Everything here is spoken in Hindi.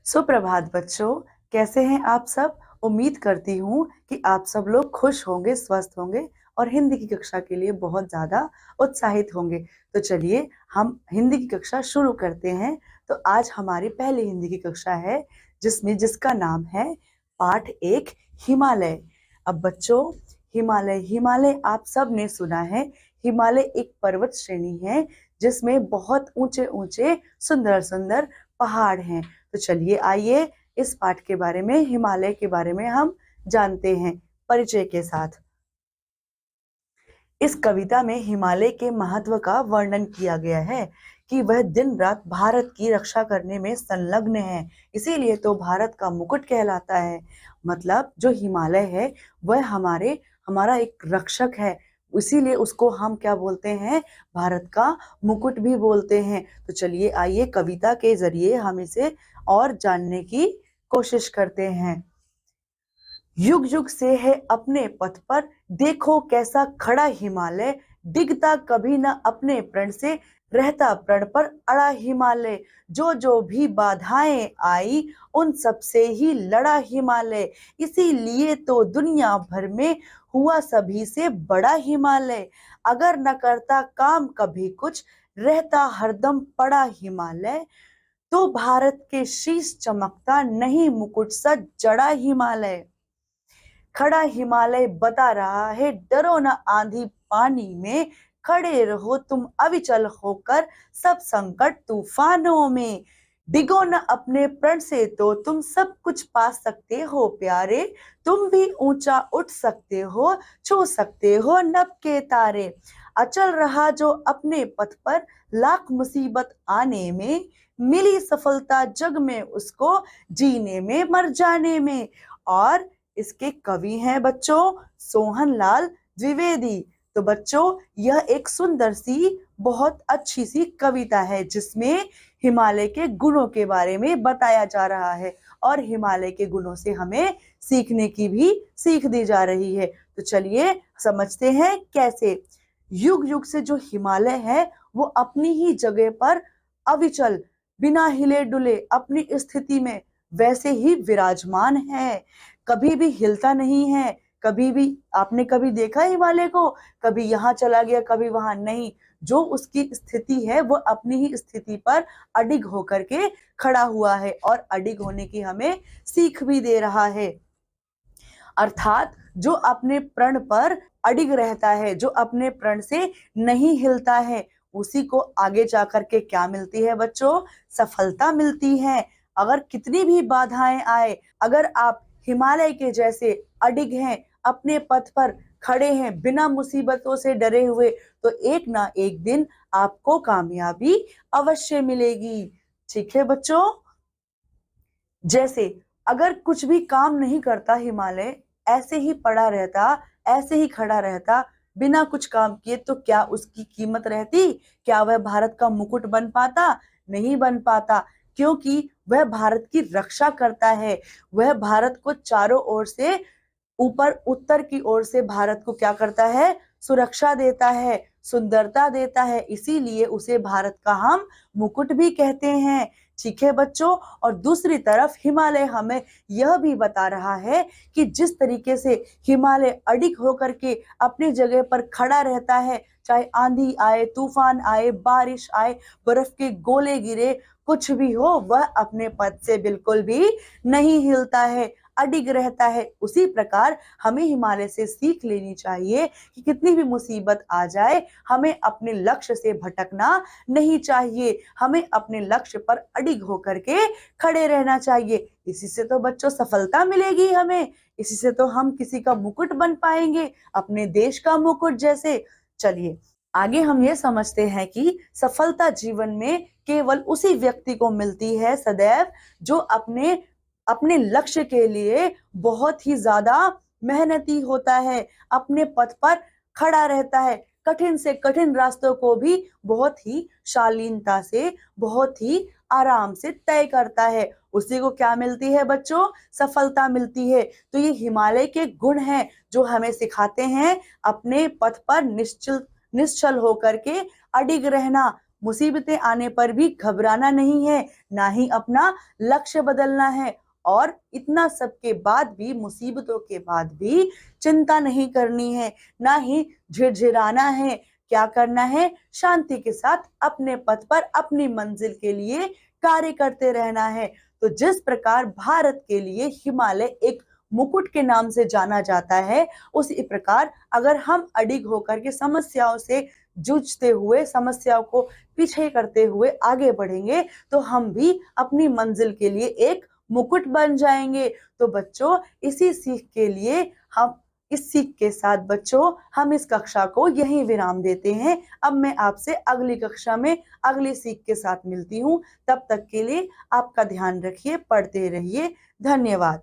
सुप्रभात बच्चों, कैसे हैं आप सब। उम्मीद करती हूँ कि आप सब लोग खुश होंगे, स्वस्थ होंगे और हिंदी की कक्षा के लिए बहुत ज्यादा उत्साहित होंगे। तो चलिए हम हिंदी की कक्षा शुरू करते हैं। तो आज हमारी पहली हिंदी की कक्षा है जिसका नाम है पाठ 1 हिमालय। अब बच्चों, हिमालय हिमालय आप सब ने सुना है। हिमालय एक पर्वत श्रेणी है जिसमें बहुत ऊंचे ऊंचे सुंदर सुंदर पहाड़ हैं। तो चलिए आइए इस पाठ के बारे में, हिमालय के बारे में हम जानते हैं परिचय के साथ। इस कविता में हिमालय के महत्व का वर्णन किया गया है कि वह दिन रात भारत की रक्षा करने में संलग्न है, इसीलिए तो भारत का मुकुट कहलाता है। मतलब जो हिमालय है वह हमारा एक रक्षक है, इसीलिए उसको हम क्या बोलते हैं, भारत का मुकुट भी बोलते हैं। तो चलिए आइए कविता के जरिए हम इसे और जानने की कोशिश करते हैं। युग युग से है अपने पथ पर, देखो कैसा खड़ा हिमालय, डिगता कभी न अपने प्रण से, रहता प्रण पर अड़ा हिमालय। जो भी बाधाएं आई उन सब से ही लड़ा हिमालय, इसीलिए तो दुनिया भर में हुआ सभी से बड़ा हिमालय। अगर न करता काम कभी कुछ, रहता हरदम पड़ा हिमालय, तो भारत के शीश चमकता नहीं मुकुट सा जड़ा हिमालय। खड़ा हिमालय बता रहा है, डरो न आंधी पानी में, खड़े रहो तुम अविचल होकर सब संकट तूफानों में। डिगो न अपने प्रण से तो तुम सब कुछ पा सकते हो प्यारे, तुम भी ऊंचा उठ सकते हो, छू सकते हो नभ के तारे। अचल रहा जो अपने पथ पर, लाख मुसीबत आने में, मिली सफलता जग में उसको, जीने में मर जाने में। और इसके कवि हैं बच्चों सोहनलाल द्विवेदी। तो बच्चों यह एक सुंदर सी, बहुत अच्छी सी कविता है जिसमें हिमालय के गुणों के बारे में बताया जा रहा है और हिमालय के गुणों से हमें सीखने की भी सीख दी जा रही है। तो चलिए समझते हैं कैसे। युग युग से जो हिमालय है वो अपनी ही जगह पर अविचल, बिना हिले डुले अपनी स्थिति में वैसे ही विराजमान है, कभी भी हिलता नहीं है। कभी भी आपने कभी देखा हिमालय को, कभी यहाँ चला गया कभी वहां नहीं। जो उसकी स्थिति है वो अपनी ही स्थिति पर अडिग होकर के खड़ा हुआ है और अडिग होने की हमें सीख भी दे रहा है। अर्थात जो अपने प्रण पर अडिग रहता है, जो अपने प्रण से नहीं हिलता है, उसी को आगे जाकर के क्या मिलती है बच्चों, सफलता मिलती है। अगर कितनी भी बाधाएं आए, अगर आप हिमालय के जैसे अडिग हैं, अपने पथ पर खड़े हैं बिना मुसीबतों से डरे हुए, तो एक ना एक दिन आपको कामयाबी अवश्य मिलेगी। ठीक है बच्चों। जैसे अगर कुछ भी काम नहीं करता हिमालय, ऐसे ही पड़ा रहता, ऐसे ही खड़ा रहता बिना कुछ काम किए, तो क्या उसकी कीमत रहती, क्या वह भारत का मुकुट बन पाता, नहीं बन पाता। क्योंकि वह भारत की रक्षा करता है, वह भारत को चारों ओर से, ऊपर उत्तर की ओर से भारत को क्या करता है, सुरक्षा देता है, सुंदरता देता है, इसीलिए उसे भारत का हम मुकुट भी कहते हैं। ठीक है बच्चों। और दूसरी तरफ हिमालय हमें यह भी बता रहा है कि जिस तरीके से हिमालय अडिग होकर के अपनी जगह पर खड़ा रहता है, चाहे आंधी आए, तूफान आए, बारिश आए, बर्फ के गोले गिरे, कुछ भी हो, वह अपने पद से बिल्कुल भी नहीं हिलता है, अडिग रहता है। उसी प्रकार हमें हिमालय से सीख लेनी चाहिए कि कितनी भी मुसीबत आ जाए, हमें अपने लक्ष्य से भटकना नहीं चाहिए, हमें अपने लक्ष्य पर अडिग होकर के खड़े रहना चाहिए। इसी से तो बच्चों सफलता मिलेगी हमें, इसी से तो हम किसी का मुकुट बन पाएंगे, अपने देश का मुकुट जैसे। चलिए आगे हम ये समझते हैं कि सफलता जीवन में केवल उसी व्यक्ति को मिलती है सदैव जो अपने अपने लक्ष्य के लिए बहुत ही ज्यादा मेहनती होता है, अपने पथ पर खड़ा रहता है, कठिन से कठिन रास्तों को भी बहुत ही शालीनता से, बहुत ही आराम से तय करता है, उसी को क्या मिलती है बच्चों, सफलता मिलती है। तो ये हिमालय के गुण हैं जो हमें सिखाते हैं अपने पथ पर निश्चल होकर के अडिग रहना, मुसीबतें आने पर भी घबराना नहीं है, ना ही अपना लक्ष्य बदलना है और इतना सब के बाद भी, मुसीबतों के बाद भी चिंता नहीं करनी है, ना ही झिरझिराना है। क्या करना है? शांति के साथ अपने पथ पर अपनी मंजिल के लिए कार्य करते रहना है। तो जिस प्रकार भारत के लिए हिमालय एक मुकुट के नाम से जाना जाता है, उसी प्रकार अगर हम अडिग होकर के समस्याओं से जूझते हुए, समस्याओं को पीछे करते हुए आगे बढ़ेंगे, तो हम भी अपनी मंजिल के लिए एक मुकुट बन जाएंगे। तो बच्चों, इसी सीख के लिए हम इस सीख के साथ बच्चों हम इस कक्षा को यहीं विराम देते हैं। अब मैं आपसे अगली कक्षा में अगली सीख के साथ मिलती हूँ। तब तक के लिए आपका ध्यान रखिए, पढ़ते रहिए। धन्यवाद।